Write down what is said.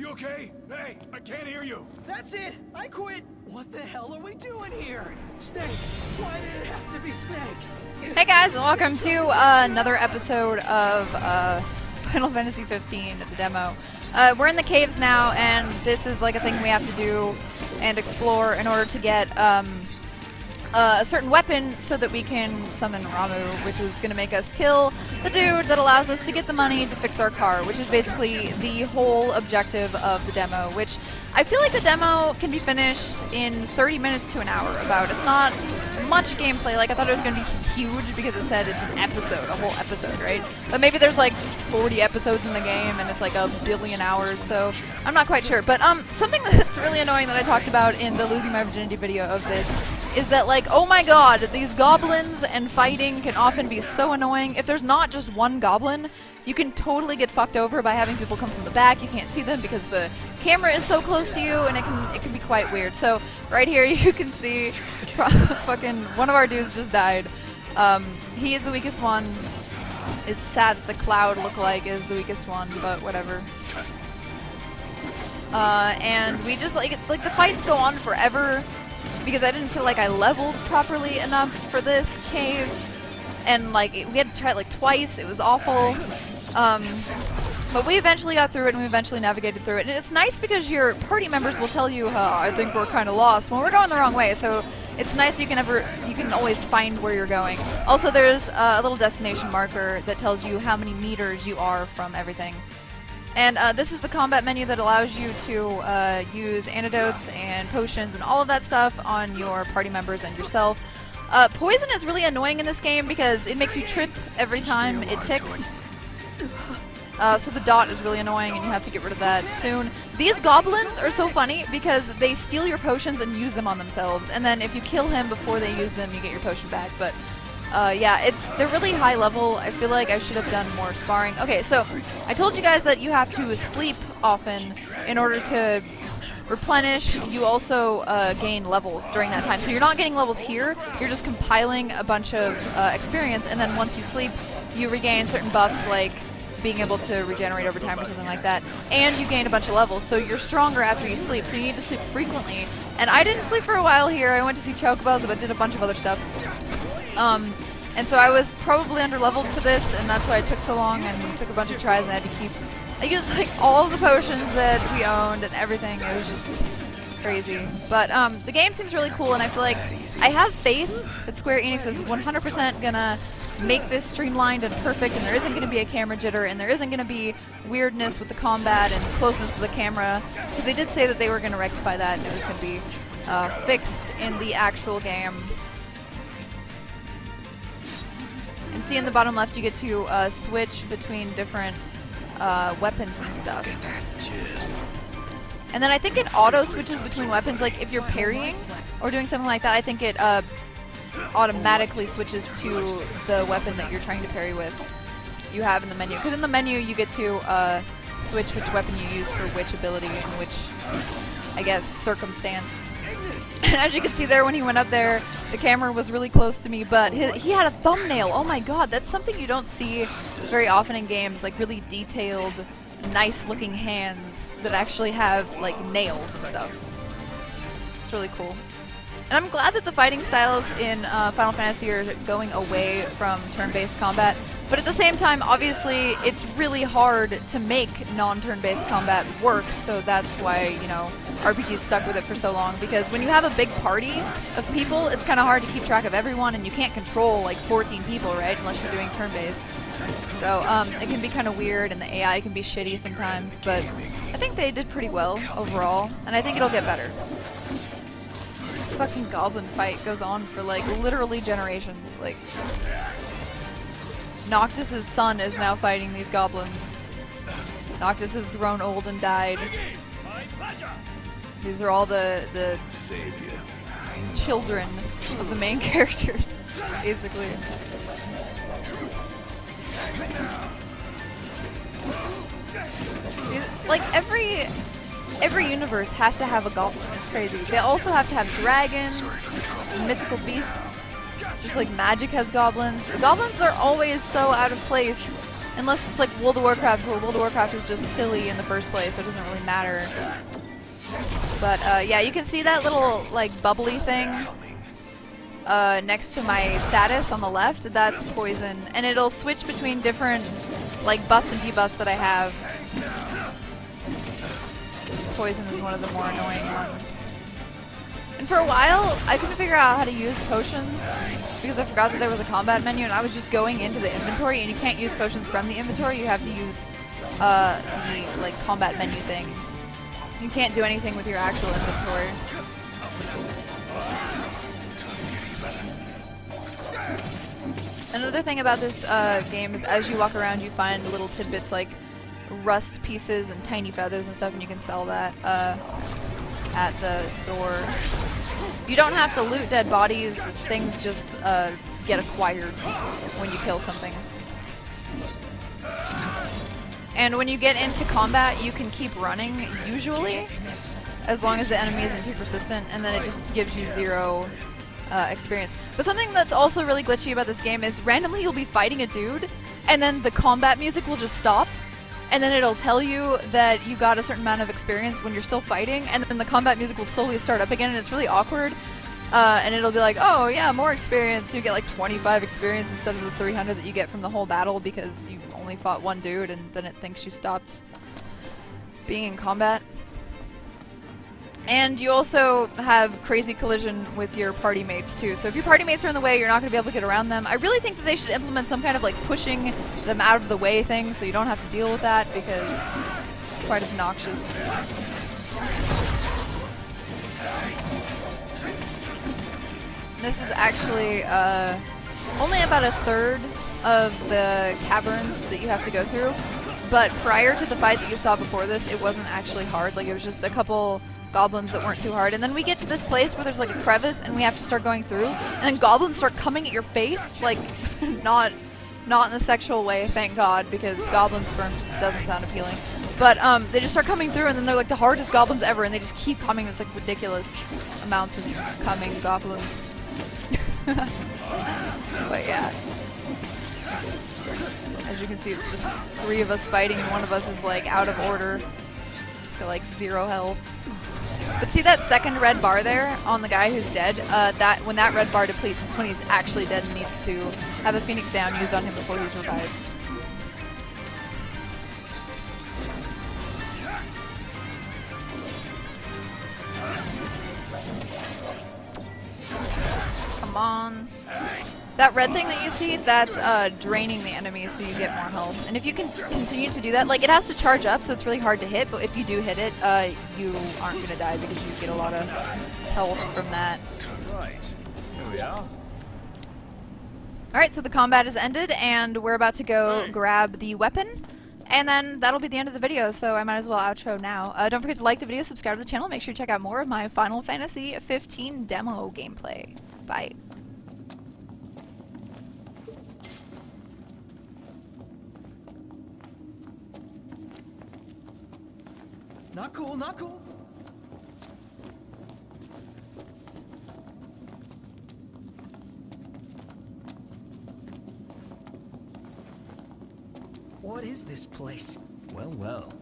you okay? Hey, I can't hear you. That's it! I quit! What the hell are we doing here? Snakes! Why did it have to be snakes? Hey guys, and welcome to another episode of Final Fantasy 15, the demo. We're in the caves now, and this is like a thing we have to do and explore in order to get a certain weapon so that we can summon Ramu, which is going to make us kill the dude that allows us to get the money to fix our car, which is basically the whole objective of the demo, which I feel like the demo can be finished in 30 minutes to an hour about. It's not much gameplay. Like, I thought it was going to be huge because it said it's an episode, a whole episode, right? But maybe there's like 40 episodes in the game and it's like a billion hours, so I'm not quite sure. But something that's really annoying that I talked about in the Losing My Virginity video of this is that, like, oh my god, these goblins and fighting can often be so annoying. If there's not just one goblin, you can totally get fucked over by having people come from the back. You can't see them because the camera is so close to you, and it can be quite weird. So right here you can see fucking one of our dudes just died. He is the weakest one. It's sad that the cloud lookalike is the weakest one, but whatever. And we just like the fights go on forever because I didn't feel like I leveled properly enough for this cave, and like we had to try it like twice. It was awful. But we eventually got through it, and we eventually navigated through it. And it's nice because your party members will tell you, I think we're kind of lost when we're going the wrong way. So it's nice you can always find where you're going. Also, there's a little destination marker that tells you how many meters you are from everything. And this is the combat menu that allows you to use antidotes and potions and all of that stuff on your party members and yourself. Poison is really annoying in this game because it makes you trip every time it ticks. So the dot is really annoying, and you have to get rid of that soon. These goblins are so funny because they steal your potions and use them on themselves, and then if you kill him before they use them, you get your potion back. But yeah, they're really high level. I feel like I should have done more sparring. Okay, so I told you guys that you have to sleep often in order to replenish. You also gain levels during that time. So you're not getting levels here, you're just compiling a bunch of experience, and then once you sleep, you regain certain buffs like being able to regenerate over time or something like that, and you gain a bunch of levels, so you're stronger after you sleep, so you need to sleep frequently. And I didn't sleep for a while here. I went to see Chocobos, but did a bunch of other stuff. And so I was probably under-leveled for this, and that's why it took so long, and took a bunch of tries, and I had to keep... I used like all of the potions that we owned and everything. It was just crazy. But the game seems really cool, and I feel like I have faith that Square Enix is 100% gonna make this streamlined and perfect, and there isn't going to be a camera jitter, and there isn't going to be weirdness with the combat and closeness to the camera, because they did say that they were going to rectify that, and it was going to be fixed in the actual game. And see in the bottom left you get to switch between different weapons and stuff. And then I think it auto switches between weapons, like if you're parrying or doing something like that, I think it automatically switches to the weapon that you're trying to parry with. You have in the menu, because in the menu you get to switch which weapon you use for which ability and which, I guess, circumstance. As you can see there, when he went up there, the camera was really close to me, but he had a thumbnail. Oh my god, that's something you don't see very often in games, like really detailed, nice looking hands that actually have like nails and stuff. It's really cool. And I'm glad that the fighting styles in Final Fantasy are going away from turn-based combat, but at the same time, obviously, it's really hard to make non-turn-based combat work, so that's why, you know, RPGs stuck with it for so long, because when you have a big party of people, it's kind of hard to keep track of everyone, and you can't control, like, 14 people, right, unless you're doing turn-based. So, it can be kind of weird, and the AI can be shitty sometimes, but I think they did pretty well overall, and I think it'll get better. Fucking goblin fight goes on for like literally generations. Like, Noctis's son is now fighting these goblins. Noctis has grown old and died. These are all the children of the main characters, basically. Like every universe has to have a goblin. It's crazy. They also have to have dragons, mythical beasts. Just like Magic has goblins. The goblins are always so out of place Unless it's like World of Warcraft, where World of Warcraft is just silly in the first place, so it doesn't really matter. But yeah, you can see that little like bubbly thing next to my status on the left. That's poison, and it'll switch between different like buffs and debuffs that I have. Poison is one of the more annoying ones. And for a while, I couldn't figure out how to use potions because I forgot that there was a combat menu, and I was just going into the inventory, and you can't use potions from the inventory. You have to use the like combat menu thing. You can't do anything with your actual inventory. Another thing about this game is as you walk around, you find little tidbits like rust pieces and tiny feathers and stuff, and you can sell that at the store. You don't have to loot dead bodies. Things just get acquired when you kill something. And when you get into combat, you can keep running, usually, as long as the enemy isn't too persistent, and then it just gives you 0 experience. But something that's also really glitchy about this game is randomly you'll be fighting a dude, and then the combat music will just stop, and then it'll tell you that you got a certain amount of experience when you're still fighting, and then the combat music will slowly start up again, and it's really awkward. And it'll be like, oh yeah, more experience. You get like 25 experience instead of the 300 that you get from the whole battle because you only fought one dude, and then it thinks you stopped being in combat. And you also have crazy collision with your party mates too. So if your party mates are in the way, you're not going to be able to get around them. I really think that they should implement some kind of like pushing them out of the way thing so you don't have to deal with that because it's quite obnoxious. This is actually only about a third of the caverns that you have to go through. But prior to the fight that you saw before this, it wasn't actually hard. Like, it was just a couple goblins that weren't too hard. And then we get to this place where there's like a crevice and we have to start going through. And then goblins start coming at your face. Like, not in a sexual way, thank God, because goblin sperm just doesn't sound appealing. But they just start coming through, and then they're like the hardest goblins ever, and they just keep coming. It's like ridiculous amounts of coming goblins. But yeah. As you can see, it's just 3 of us fighting, and one of us is like out of order. He's got like 0 health. But see that second red bar there on the guy who's dead? When that red bar depletes, it's when he's actually dead and needs to have a Phoenix down used on him before he's revived. Come on. That red thing that you see, that's draining the enemy so you get more health. And if you can continue to do that, like, it has to charge up, so it's really hard to hit, but if you do hit it, you aren't going to die because you get a lot of health from that. Right. Here we are. Alright, so the combat is ended, and we're about to go grab the weapon. And then that'll be the end of the video, so I might as well outro now. Don't forget to like the video, subscribe to the channel, make sure you check out more of my Final Fantasy 15 demo gameplay. Bye. Not cool, not cool. What is this place? Well, well.